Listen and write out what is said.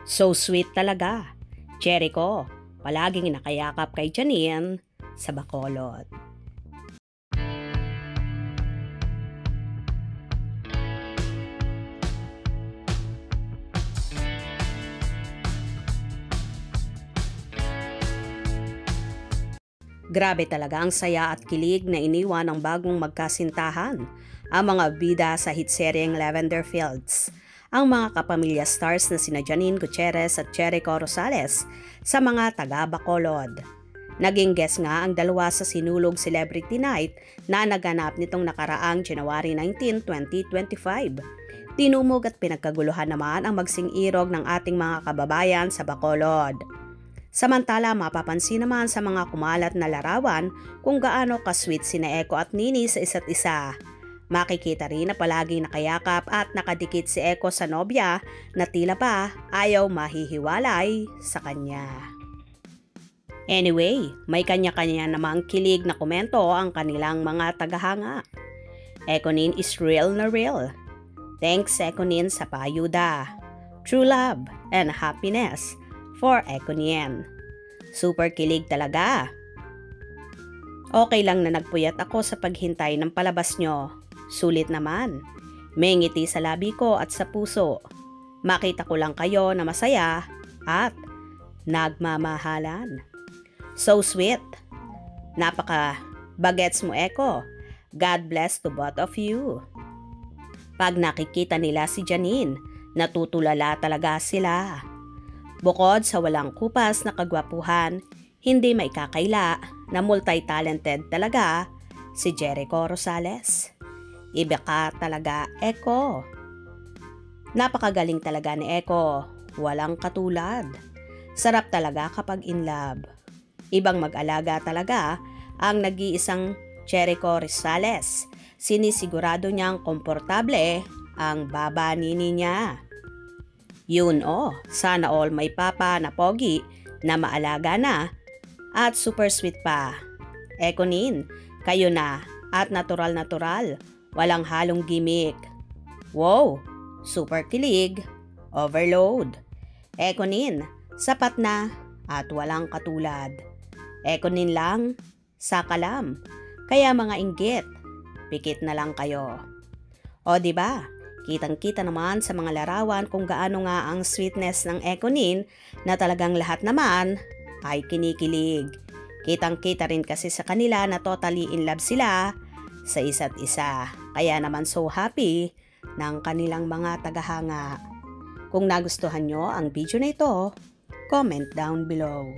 So sweet talaga. Jericho, palaging nakayakap kay Janine sa Bacolod. Grabe talaga ang saya at kilig na iniwan ng bagong magkasintahan, ang mga bida sa hitseryeng Lavender Fields, ang mga kapamilya stars na sina Janine Gutierrez at Jericho Rosales sa mga taga-Bacolod. Naging guest nga ang dalawa sa Sinulog Celebrity Night na naganap nitong nakaraang January 19, 2025. Tinumog at pinagkaguluhan naman ang magsing-irog ng ating mga kababayan sa Bacolod. Samantala, mapapansin naman sa mga kumalat na larawan kung gaano ka-sweet sina Eko at Nini sa isa't isa. Makikita rin na palaging nakayakap at nakadikit si Eko sa nobya na tila ba ayaw mahihiwalay sa kanya. Anyway, may kanya-kanya namang kilig na komento ang kanilang mga tagahanga. Ekonin is real na real. Thanks Ekonin sa paayuda. True love and happiness for Ekonien. Super kilig talaga. Okay lang na nagpuyat ako sa paghintay ng palabas nyo. Sulit naman. May ngiti sa labi ko at sa puso. Makita ko lang kayo na masaya at nagmamahalan. So sweet. Napaka bagets mo Eko. God bless to both of you. Pag nakikita nila si Janine, natutulala talaga sila. Bukod sa walang kupas na kagwapuhan, hindi maikakaila na multi-talented talaga si Jericho Rosales. Iba ka talaga, Eko. Napakagaling talaga ni Eko, walang katulad. Sarap talaga kapag in love. Ibang mag-alaga talaga ang nag-iisang Jericho Rosales. Sinisigurado niyang komportable ang baba nini niya. Yun sana all may papa na pogi na maalaga na at super sweet pa. Ekonin, kayo na at natural-natural, walang halong gimmick. Wow, super kilig, overload. Ekonin, sapat na at walang katulad. Ekonin lang, sakalam, kaya mga inggit, pikit na lang kayo. O diba? Kitang-kita naman sa mga larawan kung gaano nga ang sweetness ng Ekonin na talagang lahat naman ay kinikilig. Kitang-kita rin kasi sa kanila na totally in love sila sa isa't isa. Kaya naman so happy ng kanilang mga tagahanga. Kung nagustuhan nyo ang video na ito, comment down below.